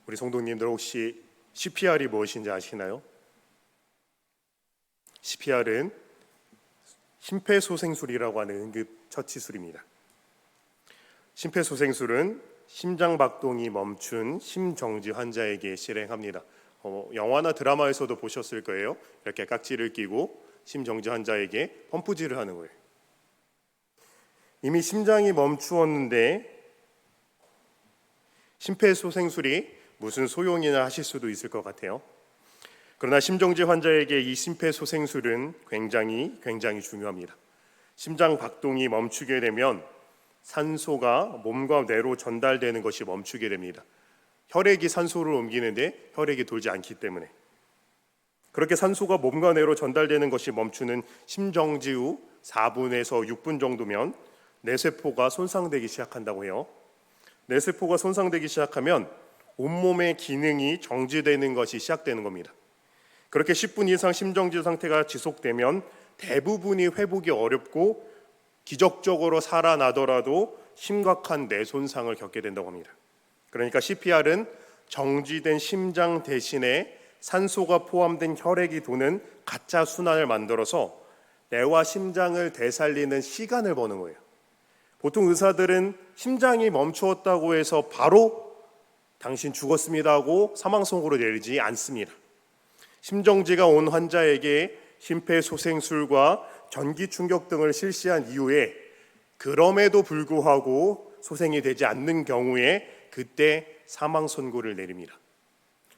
우리 성도님들 혹시 CPR이 무엇인지 아시나요? CPR은 심폐소생술이라고 하는 응급 처치술입니다. 심폐소생술은 심장박동이 멈춘 심정지 환자에게 실행합니다. 영화나 드라마에서도 보셨을 거예요. 이렇게 깍지를 끼고 심정지 환자에게 펌프질을 하는 거예요. 이미 심장이 멈추었는데 심폐소생술이 무슨 소용이나 하실 수도 있을 것 같아요. 그러나 심정지 환자에게 이 심폐소생술은 굉장히 중요합니다. 심장 박동이 멈추게 되면 산소가 몸과 뇌로 전달되는 것이 멈추게 됩니다. 혈액이 산소를 옮기는데 혈액이 돌지 않기 때문에, 그렇게 산소가 몸과 뇌로 전달되는 것이 멈추는 심정지 후 4분에서 6분 정도면 뇌세포가 손상되기 시작한다고 해요. 뇌세포가 손상되기 시작하면 온몸의 기능이 정지되는 것이 시작되는 겁니다. 그렇게 10분 이상 심정지 상태가 지속되면 대부분이 회복이 어렵고 기적적으로 살아나더라도 심각한 뇌 손상을 겪게 된다고 합니다. 그러니까 CPR은 정지된 심장 대신에 산소가 포함된 혈액이 도는 가짜 순환을 만들어서 뇌와 심장을 되살리는 시간을 버는 거예요. 보통 의사들은 심장이 멈추었다고 해서 바로 당신 죽었습니다 하고 사망 선고를 내리지 않습니다. 심정지가 온 환자에게 심폐소생술과 전기 충격 등을 실시한 이후에 그럼에도 불구하고 소생이 되지 않는 경우에 그때 사망 선고를 내립니다.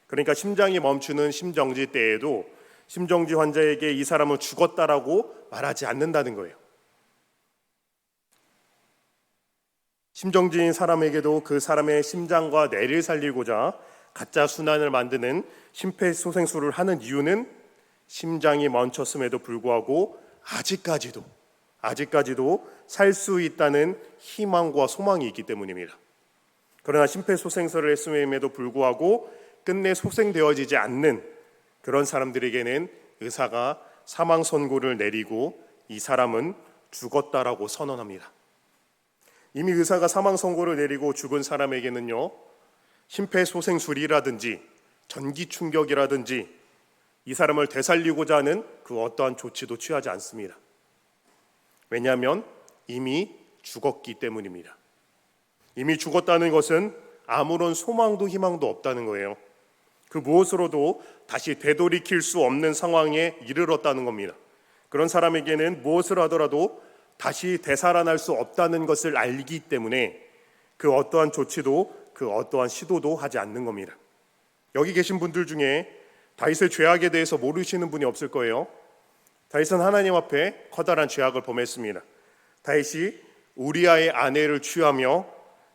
그러니까 심장이 멈추는 심정지 때에도 심정지 환자에게 이 사람은 죽었다라고 말하지 않는다는 거예요. 심정지인 사람에게도 그 사람의 심장과 뇌를 살리고자 가짜 순환을 만드는 심폐소생술을 하는 이유는 심장이 멈췄음에도 불구하고 아직까지도 살 수 있다는 희망과 소망이 있기 때문입니다. 그러나 심폐소생술을 했음에도 불구하고 끝내 소생되어지지 않는 그런 사람들에게는 의사가 사망 선고를 내리고 이 사람은 죽었다라고 선언합니다. 이미 의사가 사망 선고를 내리고 죽은 사람에게는요, 심폐소생술이라든지 전기 충격이라든지 이 사람을 되살리고자 하는 그 어떠한 조치도 취하지 않습니다. 왜냐하면 이미 죽었기 때문입니다. 이미 죽었다는 것은 아무런 소망도 희망도 없다는 거예요. 그 무엇으로도 다시 되돌이킬 수 없는 상황에 이르렀다는 겁니다. 그런 사람에게는 무엇을 하더라도 다시 되살아날 수 없다는 것을 알기 때문에 그 어떠한 조치도 그 어떠한 시도도 하지 않는 겁니다. 여기 계신 분들 중에 다윗의 죄악에 대해서 모르시는 분이 없을 거예요. 다윗은 하나님 앞에 커다란 죄악을 범했습니다. 다윗이 우리아의 아내를 취하며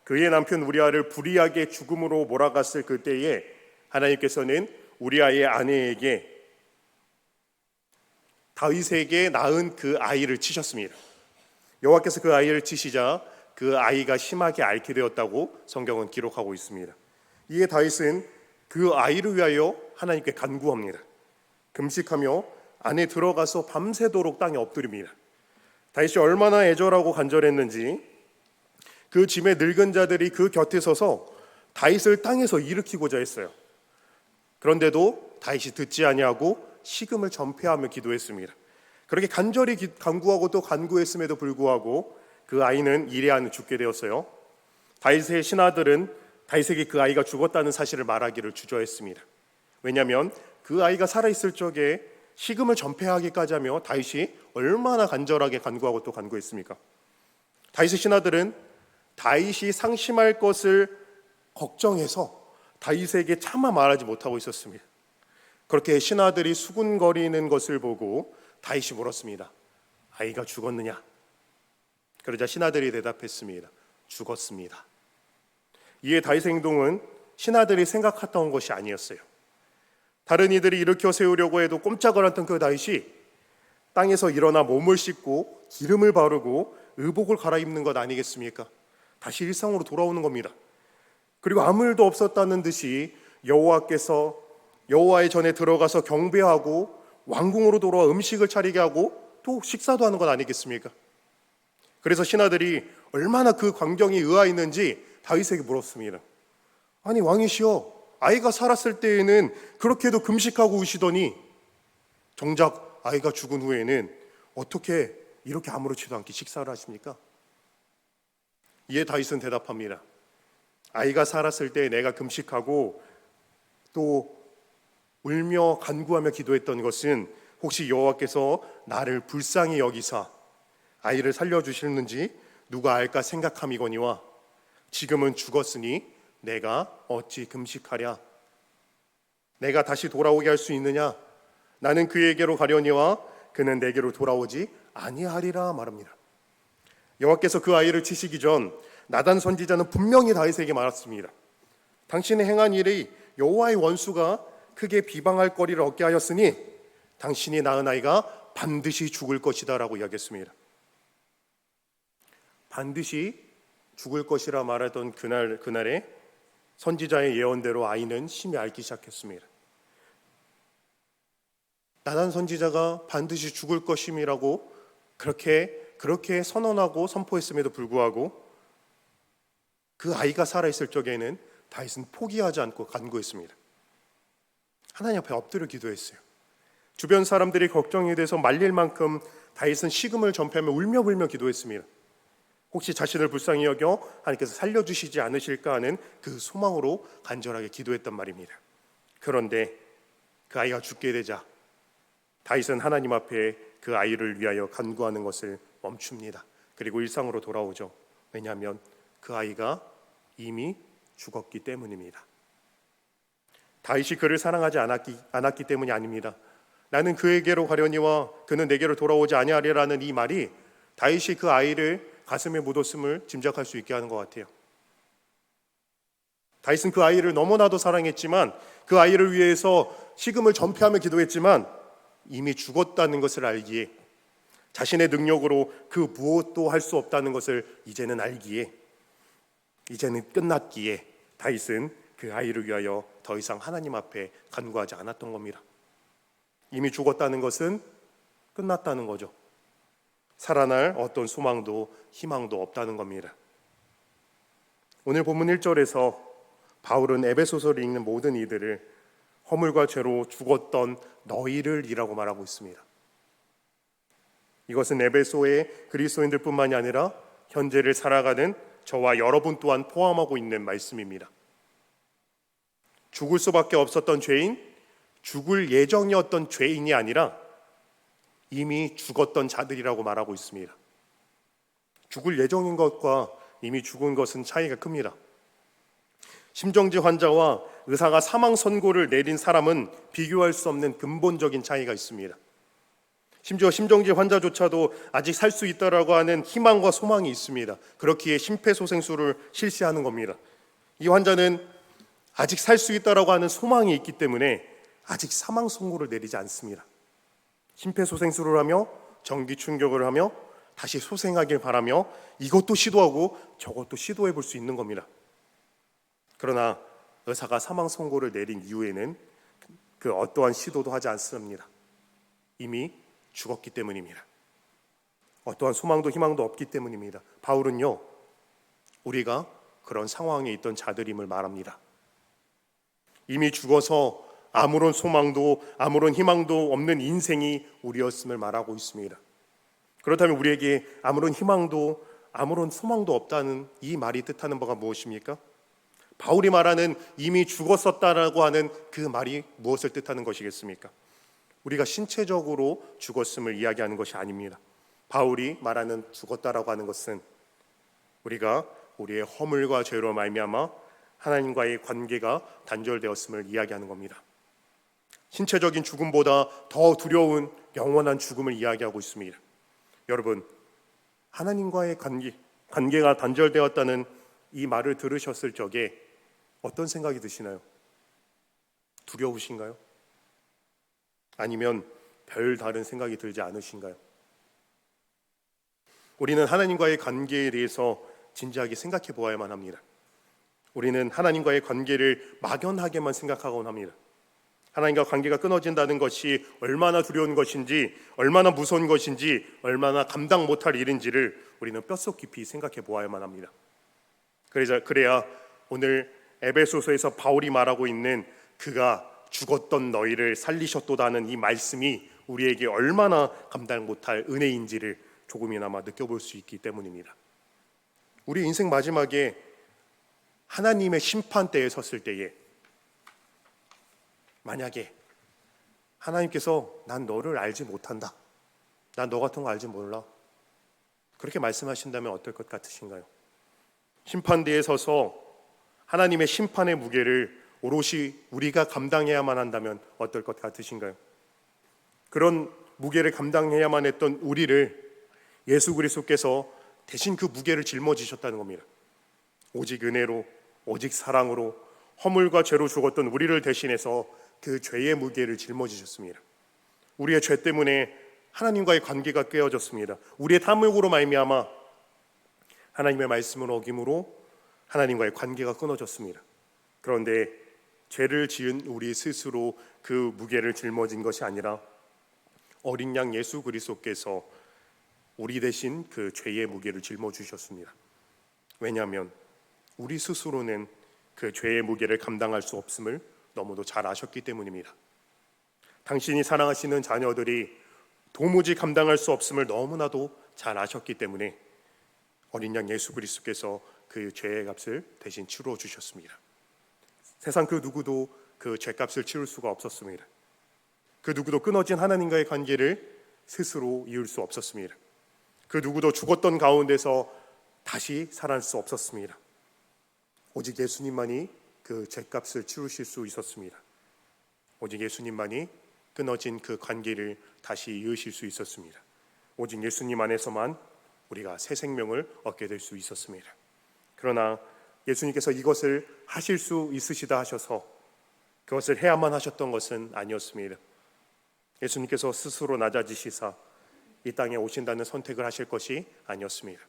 그의 남편 우리아를 불의하게 죽음으로 몰아갔을 그때에 하나님께서는 우리아의 아내에게 다윗에게 낳은 그 아이를 치셨습니다. 여호와께서 그 아이를 치시자 그 아이가 심하게 앓게 되었다고 성경은 기록하고 있습니다. 이에 다윗은 그 아이를 위하여 하나님께 간구합니다. 금식하며 안에 들어가서 밤새도록 땅에 엎드립니다. 다윗이 얼마나 애절하고 간절했는지 그 짐의 늙은 자들이 그 곁에 서서 다윗을 땅에서 일으키고자 했어요. 그런데도 다윗이 듣지 아니하고 식음을 전폐하며 기도했습니다. 그렇게 간절히 간구하고 또 간구했음에도 불구하고 그 아이는 이래 안에 죽게 되었어요. 다윗의 신하들은 다윗에게 그 아이가 죽었다는 사실을 말하기를 주저했습니다. 왜냐하면 그 아이가 살아있을 적에 식음을 전폐하기까지 하며 다윗이 얼마나 간절하게 간구하고 또 간구했습니까? 다윗의 신하들은 다윗이 상심할 것을 걱정해서 다윗에게 차마 말하지 못하고 있었습니다. 그렇게 신하들이 수군거리는 것을 보고 다윗이 물었습니다. 아이가 죽었느냐? 그러자 신하들이 대답했습니다. 죽었습니다. 이에 다윗의 행동은 신하들이 생각했던 것이 아니었어요. 다른 이들이 일으켜 세우려고 해도 꼼짝을 않던 그 다윗이 땅에서 일어나 몸을 씻고 기름을 바르고 의복을 갈아입는 것 아니겠습니까? 다시 일상으로 돌아오는 겁니다. 그리고 아무 일도 없었다는 듯이 여호와의 전에 들어가서 경배하고 왕궁으로 돌아와 음식을 차리게 하고 또 식사도 하는 것 아니겠습니까? 그래서 신하들이 얼마나 그 광경이 의아했는지 다윗에게 물었습니다. 아니 왕이시여, 아이가 살았을 때에는 그렇게도 금식하고 우시더니 정작 아이가 죽은 후에는 어떻게 이렇게 아무렇지도 않게 식사를 하십니까? 이에 다윗은 대답합니다. 아이가 살았을 때 내가 금식하고 또 울며 간구하며 기도했던 것은 혹시 여호와께서 나를 불쌍히 여기사 아이를 살려주시는지 누가 알까 생각함이거니와 지금은 죽었으니 내가 어찌 금식하랴. 내가 다시 돌아오게 할 수 있느냐? 나는 그에게로 가려니와 그는 내게로 돌아오지 아니하리라 말합니다. 여호와께서 그 아이를 치시기 전 나단 선지자는 분명히 다윗에게 말했습니다. 당신이 행한 일이 여호와의 원수가 크게 비방할 거리를 얻게 하였으니 당신이 낳은 아이가 반드시 죽을 것이다 라고 이야기했습니다. 반드시 죽을 것이라 말하던 그날에 선지자의 예언대로 아이는 심히 앓기 시작했습니다. 나단 선지자가 반드시 죽을 것임이라고 그렇게 선언하고 선포했음에도 불구하고 그 아이가 살아있을 적에는 다윗은 포기하지 않고 간구했습니다. 하나님 앞에 엎드려 기도했어요. 주변 사람들이 걱정이 돼서 말릴 만큼 다윗은 식음을 전폐하며 울며불며 기도했습니다. 혹시 자신을 불쌍히 여겨 하나님께서 살려주시지 않으실까 하는 그 소망으로 간절하게 기도했단 말입니다. 그런데 그 아이가 죽게 되자 다윗은 하나님 앞에 그 아이를 위하여 간구하는 것을 멈춥니다. 그리고 일상으로 돌아오죠. 왜냐하면 그 아이가 이미 죽었기 때문입니다. 다윗이 그를 사랑하지 않았기 때문이 아닙니다. 나는 그에게로 가려니와 그는 내게로 돌아오지 아니하리라는 이 말이 다윗이 그 아이를 가슴에 묻었음을 짐작할 수 있게 하는 것 같아요. 다윗은 그 아이를 너무나도 사랑했지만 그 아이를 위해서 식음을 전폐하며 기도했지만 이미 죽었다는 것을 알기에 자신의 능력으로 그 무엇도 할 수 없다는 것을 이제는 알기에 이제는 끝났기에 다윗은 그 아이를 위하여 더 이상 하나님 앞에 간구하지 않았던 겁니다. 이미 죽었다는 것은 끝났다는 거죠. 살아날 어떤 소망도 희망도 없다는 겁니다. 오늘 본문 1절에서 바울은 에베소서를 읽는 모든 이들을 허물과 죄로 죽었던 너희를 이라고 말하고 있습니다. 이것은 에베소의 그리스도인들뿐만이 아니라 현재를 살아가는 저와 여러분 또한 포함하고 있는 말씀입니다. 죽을 수밖에 없었던 죄인, 죽을 예정이었던 죄인이 아니라 이미 죽었던 자들이라고 말하고 있습니다. 죽을 예정인 것과 이미 죽은 것은 차이가 큽니다. 심정지 환자와 의사가 사망 선고를 내린 사람은 비교할 수 없는 근본적인 차이가 있습니다. 심지어 심정지 환자조차도 아직 살 수 있다라고 하는 희망과 소망이 있습니다. 그렇기에 심폐소생술을 실시하는 겁니다. 이 환자는 아직 살 수 있다라고 하는 소망이 있기 때문에 아직 사망 선고를 내리지 않습니다. 심폐소생술을 하며 전기 충격을 하며 다시 소생하길 바라며 이것도 시도하고 저것도 시도해 볼 수 있는 겁니다. 그러나 의사가 사망 선고를 내린 이후에는 그 어떠한 시도도 하지 않습니다. 이미 죽었기 때문입니다. 어떠한 소망도 희망도 없기 때문입니다. 바울은요, 우리가 그런 상황에 있던 자들임을 말합니다. 이미 죽어서 아무런 소망도 아무런 희망도 없는 인생이 우리였음을 말하고 있습니다. 그렇다면 우리에게 아무런 희망도 아무런 소망도 없다는 이 말이 뜻하는 바가 무엇입니까? 바울이 말하는 이미 죽었었다라고 하는 그 말이 무엇을 뜻하는 것이겠습니까? 우리가 신체적으로 죽었음을 이야기하는 것이 아닙니다. 바울이 말하는 죽었다라고 하는 것은 우리가 우리의 허물과 죄로 말미암아 하나님과의 관계가 단절되었음을 이야기하는 겁니다. 신체적인 죽음보다 더 두려운 영원한 죽음을 이야기하고 있습니다. 여러분, 하나님과의 관계가 단절되었다는 이 말을 들으셨을 적에 어떤 생각이 드시나요? 두려우신가요? 아니면 별 다른 생각이 들지 않으신가요? 우리는 하나님과의 관계에 대해서 진지하게 생각해 보아야만 합니다. 우리는 하나님과의 관계를 막연하게만 생각하곤 합니다. 하나님과 관계가 끊어진다는 것이 얼마나 두려운 것인지, 얼마나 무서운 것인지, 얼마나 감당 못할 일인지를 우리는 뼛속 깊이 생각해 보아야만 합니다. 그래야 오늘 에베소서에서 바울이 말하고 있는 그가 죽었던 너희를 살리셨도다는 이 말씀이 우리에게 얼마나 감당 못할 은혜인지를 조금이나마 느껴볼 수 있기 때문입니다. 우리 인생 마지막에 하나님의 심판대에 섰을 때에 만약에 하나님께서 난 너를 알지 못한다, 난 너 같은 거 알지 몰라, 그렇게 말씀하신다면 어떨 것 같으신가요? 심판대에 서서 하나님의 심판의 무게를 오롯이 우리가 감당해야만 한다면 어떨 것 같으신가요? 그런 무게를 감당해야만 했던 우리를 예수 그리스도께서 대신 그 무게를 짊어지셨다는 겁니다. 오직 은혜로, 오직 사랑으로 허물과 죄로 죽었던 우리를 대신해서 그 죄의 무게를 짊어지셨습니다. 우리의 죄 때문에 하나님과의 관계가 깨어졌습니다. 우리의 탐욕으로 말미암아 하나님의 말씀을 어김으로 하나님과의 관계가 끊어졌습니다. 그런데 죄를 지은 우리 스스로 그 무게를 짊어진 것이 아니라 어린 양 예수 그리스도께서 우리 대신 그 죄의 무게를 짊어주셨습니다. 왜냐하면 우리 스스로는 그 죄의 무게를 감당할 수 없음을 너무도 잘 아셨기 때문입니다. 당신이 사랑하시는 자녀들이 도무지 감당할 수 없음을 너무나도 잘 아셨기 때문에 어린 양 예수 그리스도께서 그 죄의 값을 대신 치러 주셨습니다. 세상 그 누구도 그 죄값을 치를 수가 없었습니다. 그 누구도 끊어진 하나님과의 관계를 스스로 이을 수 없었습니다. 그 누구도 죽었던 가운데서 다시 살아날 수 없었습니다. 오직 예수님만이 그 죄값을 치르실 수 있었습니다. 오직 예수님만이 끊어진 그 관계를 다시 이으실 수 있었습니다. 오직 예수님 안에서만 우리가 새 생명을 얻게 될 수 있었습니다. 그러나 예수님께서 이것을 하실 수 있으시다 하셔서 그것을 해야만 하셨던 것은 아니었습니다. 예수님께서 스스로 낮아지시사 이 땅에 오신다는 선택을 하실 것이 아니었습니다.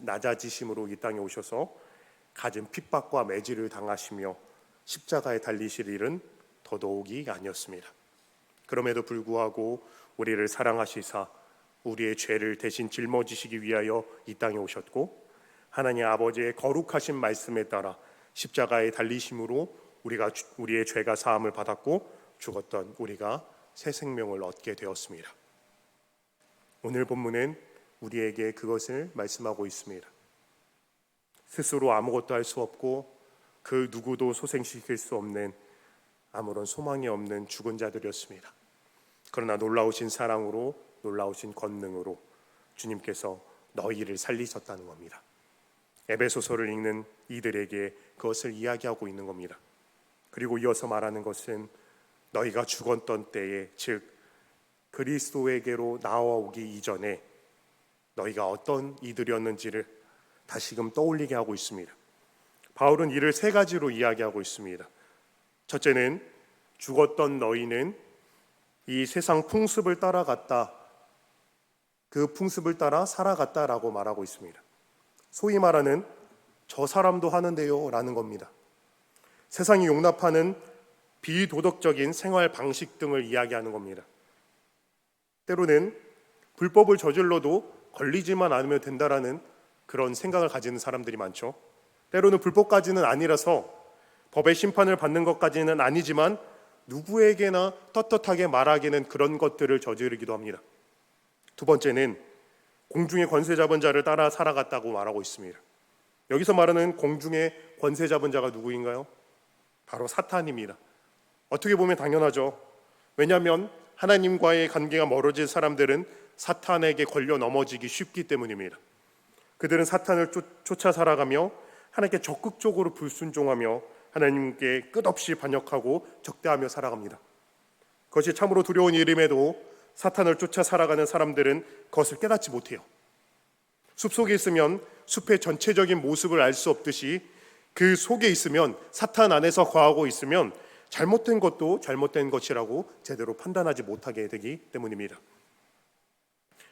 낮아지심으로 이 땅에 오셔서 갖은 핍박과 매질을 당하시며 십자가에 달리실 일은 더더욱이 아니었습니다. 그럼에도 불구하고 우리를 사랑하시사 우리의 죄를 대신 짊어지시기 위하여 이 땅에 오셨고 하나님 아버지의 거룩하신 말씀에 따라 십자가에 달리심으로 우리의 죄가 사함을 받았고 죽었던 우리가 새 생명을 얻게 되었습니다. 오늘 본문은 우리에게 그것을 말씀하고 있습니다. 스스로 아무것도 할 수 없고 그 누구도 소생시킬 수 없는 아무런 소망이 없는 죽은 자들이었습니다. 그러나 놀라우신 사랑으로, 놀라우신 권능으로 주님께서 너희를 살리셨다는 겁니다. 에베소서를 읽는 이들에게 그것을 이야기하고 있는 겁니다. 그리고 이어서 말하는 것은 너희가 죽었던 때에, 즉 그리스도에게로 나아오기 이전에 너희가 어떤 이들이었는지를 다시금 떠올리게 하고 있습니다. 바울은 이를 세 가지로 이야기하고 있습니다. 첫째는 죽었던 너희는 이 세상 풍습을 따라갔다, 그 풍습을 따라 살아갔다라고 말하고 있습니다. 소위 말하는 저 사람도 하는데요 라는 겁니다. 세상이 용납하는 비도덕적인 생활 방식 등을 이야기하는 겁니다. 때로는 불법을 저질러도 걸리지만 않으면 된다라는 그런 생각을 가지는 사람들이 많죠. 때로는 불법까지는 아니라서 법의 심판을 받는 것까지는 아니지만 누구에게나 떳떳하게 말하기는 그런 것들을 저지르기도 합니다. 두 번째는 공중의 권세 잡은 자를 따라 살아갔다고 말하고 있습니다. 여기서 말하는 공중의 권세 잡은 자가 누구인가요? 바로 사탄입니다. 어떻게 보면 당연하죠. 왜냐하면 하나님과의 관계가 멀어진 사람들은 사탄에게 걸려 넘어지기 쉽기 때문입니다. 그들은 사탄을 쫓아 살아가며 하나님께 적극적으로 불순종하며 하나님께 끝없이 반역하고 적대하며 살아갑니다. 그것이 참으로 두려운 일임에도 사탄을 쫓아 살아가는 사람들은 그것을 깨닫지 못해요. 숲속에 있으면 숲의 전체적인 모습을 알 수 없듯이 그 속에 있으면, 사탄 안에서 거하고 있으면 잘못된 것도 잘못된 것이라고 제대로 판단하지 못하게 되기 때문입니다.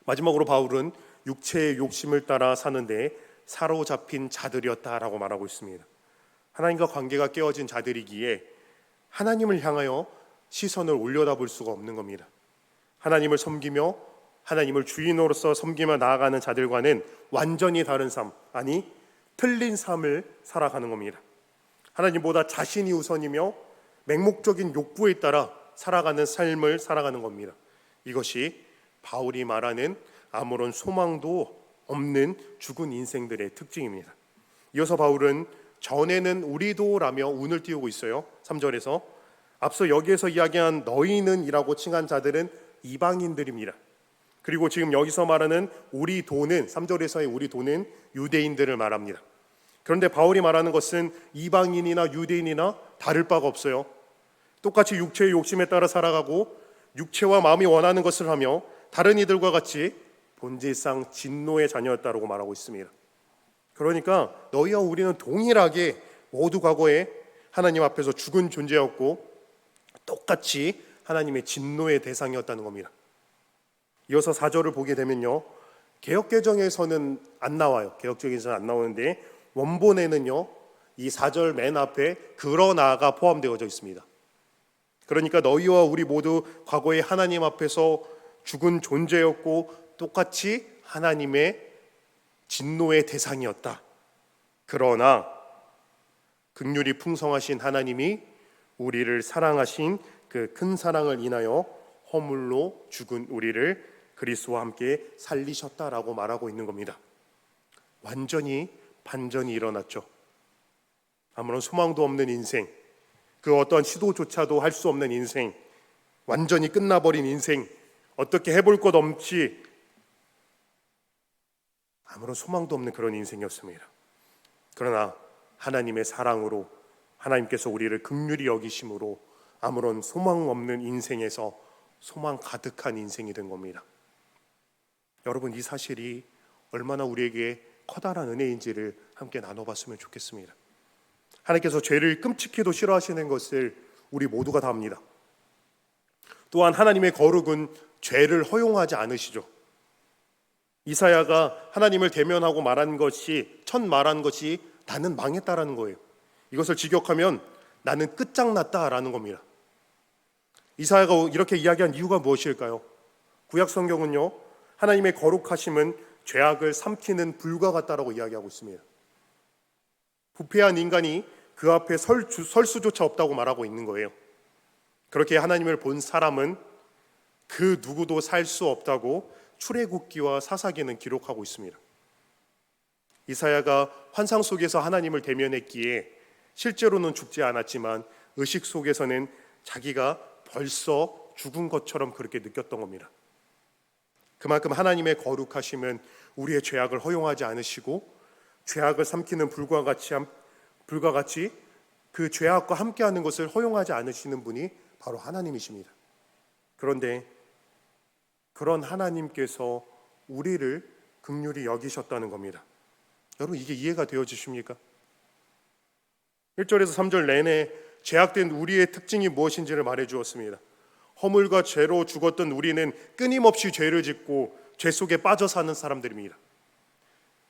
마지막으로 바울은 육체의 욕심을 따라 사는데 사로잡힌 자들이었다라고 말하고 있습니다. 하나님과 관계가 깨어진 자들이기에 하나님을 향하여 시선을 올려다볼 수가 없는 겁니다. 하나님을 섬기며 하나님을 주인으로서 섬기며 나아가는 자들과는 완전히 다른 삶, 아니 틀린 삶을 살아가는 겁니다. 하나님보다 자신이 우선이며 맹목적인 욕구에 따라 살아가는 삶을 살아가는 겁니다. 이것이 바울이 말하는 아무런 소망도 없는 죽은 인생들의 특징입니다. 이어서 바울은 전에는 우리도라며 운을 띄우고 있어요. 3절에서 앞서 여기에서 이야기한 너희는 이라고 칭한 자들은 이방인들입니다. 그리고 지금 여기서 말하는 우리도는 3절에서의 우리도는 유대인들을 말합니다. 그런데 바울이 말하는 것은 이방인이나 유대인이나 다를 바가 없어요. 똑같이 육체의 욕심에 따라 살아가고 육체와 마음이 원하는 것을 하며 다른 이들과 같이 본질상 진노의 자녀였다고 말하고 있습니다. 그러니까 너희와 우리는 동일하게 모두 과거에 하나님 앞에서 죽은 존재였고 똑같이 하나님의 진노의 대상이었다는 겁니다. 이어서 4절을 보게 되면요, 개역개정에서는 안 나와요. 개역개정에서는 안 나오는데 원본에는요, 이 4절 맨 앞에 그러나가 포함되어져 있습니다. 그러니까 너희와 우리 모두 과거에 하나님 앞에서 죽은 존재였고 똑같이 하나님의 진노의 대상이었다. 그러나 긍휼이 풍성하신 하나님이 우리를 사랑하신 그 큰 사랑을 인하여 허물로 죽은 우리를 그리스도와 함께 살리셨다라고 말하고 있는 겁니다. 완전히 반전이 일어났죠. 아무런 소망도 없는 인생, 그 어떠한 시도조차도 할 수 없는 인생, 완전히 끝나버린 인생, 어떻게 해볼 것 없이 아무런 소망도 없는 그런 인생이었습니다. 그러나 하나님의 사랑으로 하나님께서 우리를 긍휼히 여기심으로 아무런 소망 없는 인생에서 소망 가득한 인생이 된 겁니다. 여러분, 이 사실이 얼마나 우리에게 커다란 은혜인지를 함께 나눠봤으면 좋겠습니다. 하나님께서 죄를 끔찍히도 싫어하시는 것을 우리 모두가 다 압니다. 또한 하나님의 거룩은 죄를 허용하지 않으시죠. 이사야가 하나님을 대면하고 첫 말한 것이 나는 망했다라는 거예요. 이것을 직역하면 나는 끝장났다라는 겁니다. 이사야가 이렇게 이야기한 이유가 무엇일까요? 구약 성경은요, 하나님의 거룩하심은 죄악을 삼키는 불과 같다라고 이야기하고 있습니다. 부패한 인간이 그 앞에 설 수조차 없다고 말하고 있는 거예요. 그렇게 하나님을 본 사람은 그 누구도 살 수 없다고 출애굽기와 사사기는 기록하고 있습니다. 이사야가 환상 속에서 하나님을 대면했기에 실제로는 죽지 않았지만 의식 속에서는 자기가 벌써 죽은 것처럼 그렇게 느꼈던 겁니다. 그만큼 하나님의 거룩하심은 우리의 죄악을 허용하지 않으시고 죄악을 삼키는 불과 같이 그 죄악과 함께하는 것을 허용하지 않으시는 분이 바로 하나님이십니다. 그런데 그런 하나님께서 우리를 긍휼히 여기셨다는 겁니다. 여러분, 이게 이해가 되어지십니까? 1절에서 3절 내내 죄악된 우리의 특징이 무엇인지를 말해주었습니다. 허물과 죄로 죽었던 우리는 끊임없이 죄를 짓고 죄 속에 빠져 사는 사람들입니다.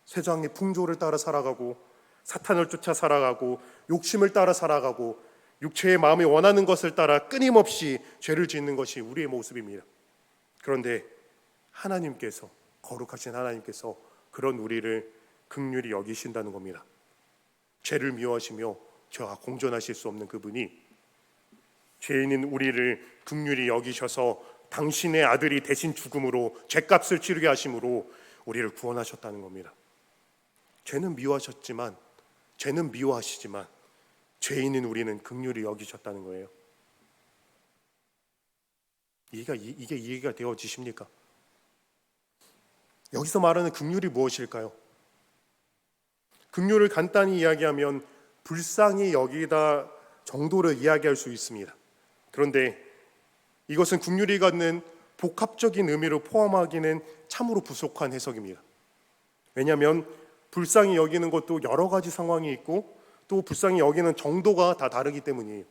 세상의 풍조를 따라 살아가고 사탄을 쫓아 살아가고 욕심을 따라 살아가고 육체의 마음이 원하는 것을 따라 끊임없이 죄를 짓는 것이 우리의 모습입니다. 그런데 하나님께서, 거룩하신 하나님께서 그런 우리를 긍휼히 여기신다는 겁니다. 죄를 미워하시며 죄와 공존하실 수 없는 그분이 죄인인 우리를 긍휼히 여기셔서 당신의 아들이 대신 죽음으로 죄값을 치르게 하심으로 우리를 구원하셨다는 겁니다. 죄는 미워하시지만 죄인인 우리는 긍휼히 여기셨다는 거예요. 이게 이해가 되어지십니까? 여기서 말하는 긍휼이 무엇일까요? 긍휼을 간단히 이야기하면 불쌍히 여기다 정도를 이야기할 수 있습니다. 그런데 이것은 긍휼이 갖는 복합적인 의미를 포함하기는 참으로 부족한 해석입니다. 왜냐하면 불쌍히 여기는 것도 여러 가지 상황이 있고 또 불쌍히 여기는 정도가 다 다르기 때문이에요.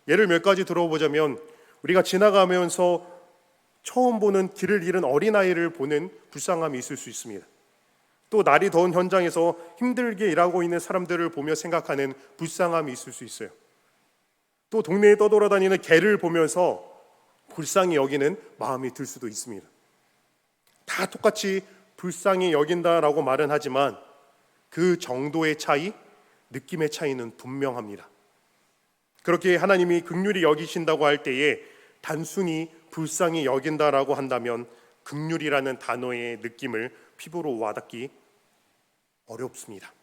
예를 몇 가지 들어보자면 우리가 지나가면서 처음 보는 길을 잃은 어린아이를 보는 불쌍함이 있을 수 있습니다. 또 날이 더운 현장에서 힘들게 일하고 있는 사람들을 보며 생각하는 불쌍함이 있을 수 있어요. 또 동네에 떠돌아다니는 개를 보면서 불쌍히 여기는 마음이 들 수도 있습니다. 다 똑같이 불쌍히 여긴다라고 말은 하지만 그 정도의 차이, 느낌의 차이는 분명합니다. 그렇게 하나님이 긍휼히 여기신다고 할 때에 단순히 불쌍히 여긴다라고 한다면 긍휼이라는 단어의 느낌을 피부로 와닿기 어렵습니다.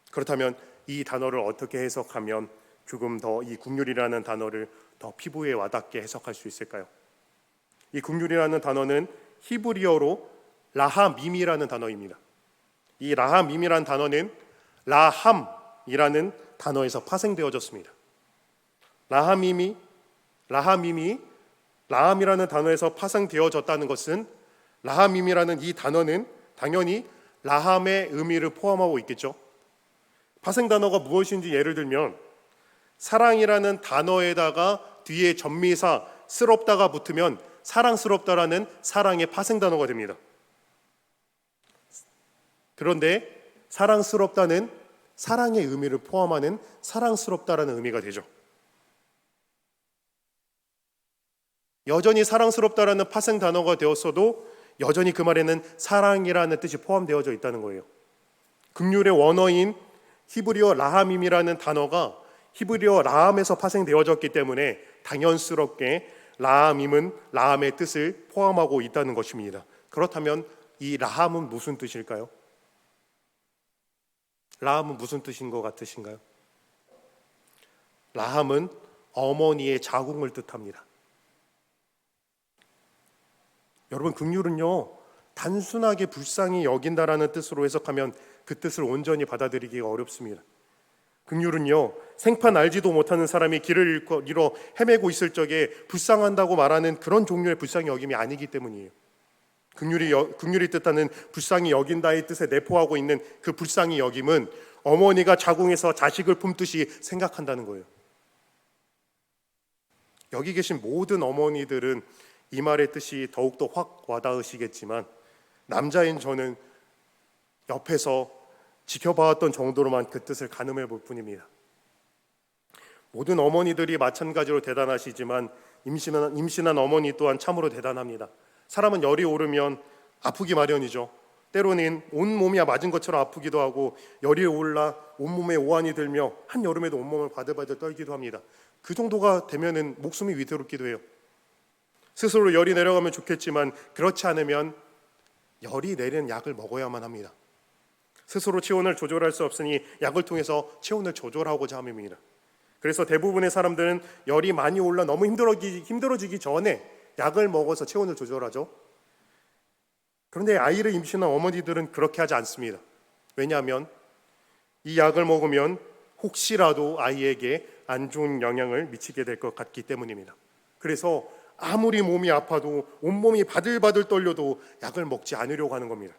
그렇다면 이 단어를 어떻게 해석하면 조금 더 이 긍휼이라는 단어를 더 피부에 와닿게 해석할 수 있을까요? 이 긍휼이라는 단어는 히브리어로 라하밈이라는 단어입니다. 이 라하밈이라는 단어는 라함이라는 단어에서 파생되어졌습니다. 라함이라는 단어에서 파생되어졌다는 것은 라함임이라는 이 단어는 당연히 라함의 의미를 포함하고 있겠죠. 파생 단어가 무엇인지 예를 들면 사랑이라는 단어에다가 뒤에 전미사 스럽다가 붙으면 사랑스럽다라는 사랑의 파생 단어가 됩니다. 그런데 사랑스럽다는 사랑의 의미를 포함하는 사랑스럽다라는 의미가 되죠. 여전히 사랑스럽다라는 파생 단어가 되었어도 여전히 그 말에는 사랑이라는 뜻이 포함되어져 있다는 거예요. 긍휼의 원어인 히브리어 라함임이라는 단어가 히브리어 라함에서 파생되어졌기 때문에 당연스럽게 라함임은 라함의 뜻을 포함하고 있다는 것입니다. 그렇다면 이 라함은 무슨 뜻일까요? 라함은 무슨 뜻인 것 같으신가요? 라함은 어머니의 자궁을 뜻합니다. 여러분, 긍휼은요 단순하게 불쌍히 여긴다라는 뜻으로 해석하면 그 뜻을 온전히 받아들이기가 어렵습니다. 긍휼은요 생판 알지도 못하는 사람이 길을 잃어 헤매고 있을 적에 불쌍한다고 말하는 그런 종류의 불쌍히 여김이 아니기 때문이에요. 긍휼이 뜻하는 불쌍히 여긴다의 뜻에 내포하고 있는 그 불쌍히 여김은 어머니가 자궁에서 자식을 품듯이 생각한다는 거예요. 여기 계신 모든 어머니들은 이 말의 뜻이 더욱더 확 와닿으시겠지만 남자인 저는 옆에서 지켜봐왔던 정도로만 그 뜻을 가늠해 볼 뿐입니다. 모든 어머니들이 마찬가지로 대단하시지만 임신한 어머니 또한 참으로 대단합니다. 사람은 열이 오르면 아프기 마련이죠. 때로는 온몸이 맞은 것처럼 아프기도 하고 열이 올라 온몸에 오한이 들며 한여름에도 온몸을 바들바들 떨기도 합니다. 그 정도가 되면은 목숨이 위태롭기도 해요. 스스로 열이 내려가면 좋겠지만 그렇지 않으면 열이 내리는 약을 먹어야만 합니다. 스스로 체온을 조절할 수 없으니 약을 통해서 체온을 조절하고자 함입니다. 그래서 대부분의 사람들은 열이 많이 올라 너무 힘들어지기 전에 약을 먹어서 체온을 조절하죠. 그런데 아이를 임신한 어머니들은 그렇게 하지 않습니다. 왜냐하면 이 약을 먹으면 혹시라도 아이에게 안 좋은 영향을 미치게 될 것 같기 때문입니다. 그래서 아무리 몸이 아파도 온몸이 바들바들 떨려도 약을 먹지 않으려고 하는 겁니다.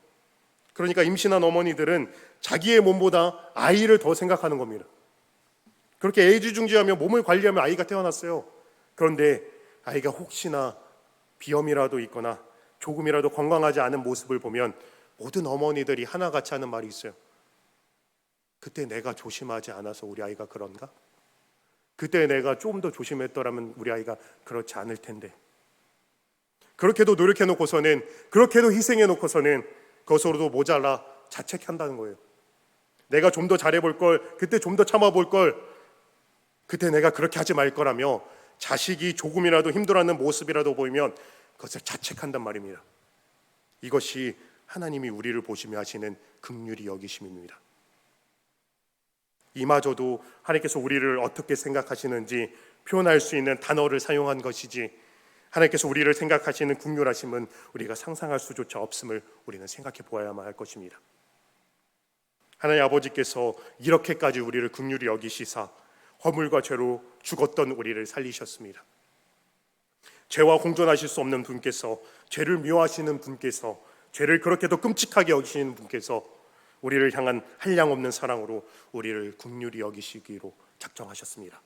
그러니까 임신한 어머니들은 자기의 몸보다 아이를 더 생각하는 겁니다. 그렇게 애지중지하며 몸을 관리하며 아이가 태어났어요. 그런데 아이가 혹시나 비염이라도 있거나 조금이라도 건강하지 않은 모습을 보면 모든 어머니들이 하나같이 하는 말이 있어요. 그때 내가 조심하지 않아서 우리 아이가 그런가? 그때 내가 좀 더 조심했더라면 우리 아이가 그렇지 않을 텐데. 그렇게도 노력해놓고서는, 그렇게도 희생해놓고서는 그것으로도 모자라 자책한다는 거예요. 내가 좀 더 잘해볼 걸, 그때 좀 더 참아볼 걸, 그때 내가 그렇게 하지 말 거라며 자식이 조금이라도 힘들어하는 모습이라도 보이면 그것을 자책한단 말입니다. 이것이 하나님이 우리를 보시며 하시는 긍휼히 여기심입니다. 이마저도 하나님께서 우리를 어떻게 생각하시는지 표현할 수 있는 단어를 사용한 것이지, 하나님께서 우리를 생각하시는 긍휼하심은 우리가 상상할 수조차 없음을 우리는 생각해 보아야만 할 것입니다. 하나님 아버지께서 이렇게까지 우리를 긍휼히 여기시사 허물과 죄로 죽었던 우리를 살리셨습니다. 죄와 공존하실 수 없는 분께서, 죄를 미워하시는 분께서, 죄를 그렇게도 끔찍하게 여기시는 분께서 우리를 향한 한량없는 사랑으로 우리를 긍휼히 여기시기로 작정하셨습니다.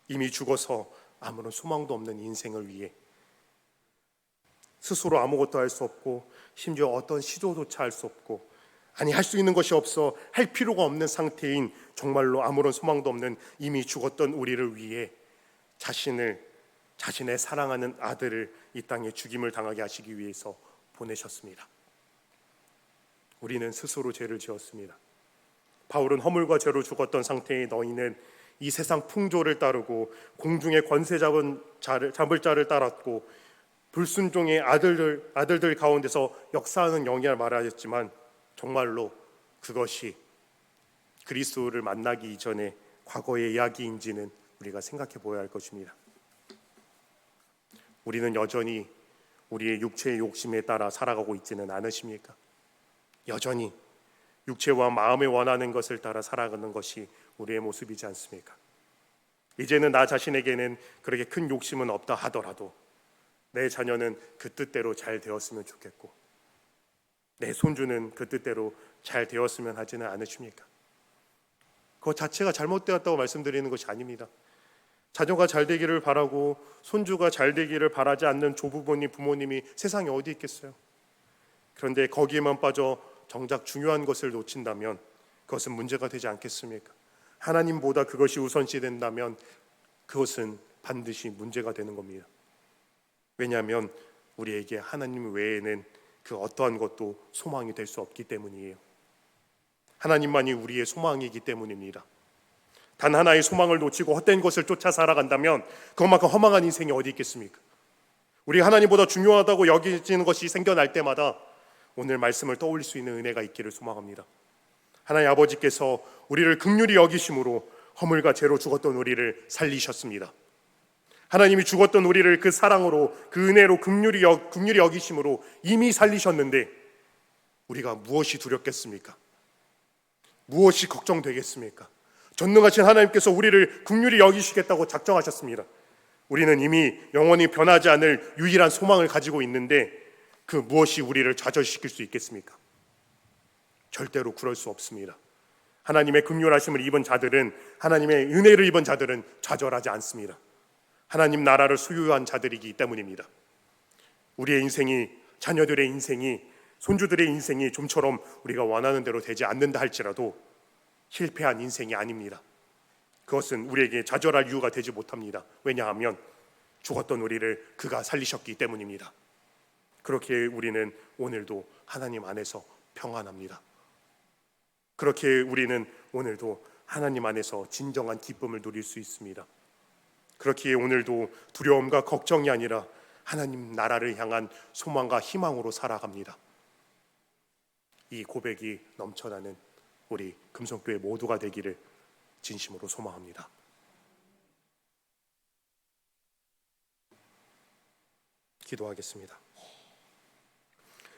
이미 죽어서 아무런 소망도 없는 인생을 위해 스스로 아무것도 할 수 없고 심지어 어떤 시도조차 할 수 없고, 아니 할 수 있는 것이 없어 할 필요가 없는 상태인 정말로 아무런 소망도 없는 이미 죽었던 우리를 위해 자신의 사랑하는 아들을 이 땅에 죽임을 당하게 하시기 위해서 보내셨습니다. 우리는 스스로 죄를 지었습니다. 바울은 허물과 죄로 죽었던 상태의 너희는 이 세상 풍조를 따르고 공중의 권세 잡을 자를 따랐고 불순종의 아들들 가운데서 역사하는 영이라 말하였지만 정말로 그것이 그리스도를 만나기 이전에 과거의 이야기인지는 우리가 생각해 보아야 할 것입니다. 우리는 여전히 우리의 육체의 욕심에 따라 살아가고 있지는 않으십니까? 여전히 육체와 마음에 원하는 것을 따라 살아가는 것이 우리의 모습이지 않습니까? 이제는 나 자신에게는 그렇게 큰 욕심은 없다 하더라도 내 자녀는 그 뜻대로 잘 되었으면 좋겠고 내 손주는 그 뜻대로 잘 되었으면 하지는 않으십니까? 그것 자체가 잘못되었다고 말씀드리는 것이 아닙니다. 자녀가 잘 되기를 바라고 손주가 잘 되기를 바라지 않는 조부모님, 부모님이 세상에 어디 있겠어요? 그런데 거기에만 빠져 정작 중요한 것을 놓친다면 그것은 문제가 되지 않겠습니까? 하나님보다 그것이 우선시 된다면 그것은 반드시 문제가 되는 겁니다. 왜냐하면 우리에게 하나님 외에는 그 어떠한 것도 소망이 될 수 없기 때문이에요. 하나님만이 우리의 소망이기 때문입니다. 단 하나의 소망을 놓치고 헛된 것을 쫓아 살아간다면 그것만큼 허망한 인생이 어디 있겠습니까? 우리 하나님보다 중요하다고 여기지는 것이 생겨날 때마다 오늘 말씀을 떠올릴 수 있는 은혜가 있기를 소망합니다. 하나님 아버지께서 우리를 긍휼히 여기심으로 허물과 죄로 죽었던 우리를 살리셨습니다. 하나님이 죽었던 우리를 그 사랑으로 그 은혜로 긍휼히 여기심으로 이미 살리셨는데 우리가 무엇이 두렵겠습니까? 무엇이 걱정되겠습니까? 전능하신 하나님께서 우리를 긍휼히 여기시겠다고 작정하셨습니다. 우리는 이미 영원히 변하지 않을 유일한 소망을 가지고 있는데 그 무엇이 우리를 좌절시킬 수 있겠습니까? 절대로 그럴 수 없습니다. 하나님의 긍휼하심을 입은 자들은, 하나님의 은혜를 입은 자들은 좌절하지 않습니다. 하나님 나라를 소유한 자들이기 때문입니다. 우리의 인생이, 자녀들의 인생이, 손주들의 인생이 좀처럼 우리가 원하는 대로 되지 않는다 할지라도 실패한 인생이 아닙니다. 그것은 우리에게 좌절할 이유가 되지 못합니다. 왜냐하면 죽었던 우리를 그가 살리셨기 때문입니다. 그렇게 우리는 오늘도 하나님 안에서 평안합니다. 그렇게 우리는 오늘도 하나님 안에서 진정한 기쁨을 누릴 수 있습니다. 그렇기에 오늘도 두려움과 걱정이 아니라 하나님 나라를 향한 소망과 희망으로 살아갑니다. 이 고백이 넘쳐나는 우리 금성교회 모두가 되기를 진심으로 소망합니다. 기도하겠습니다.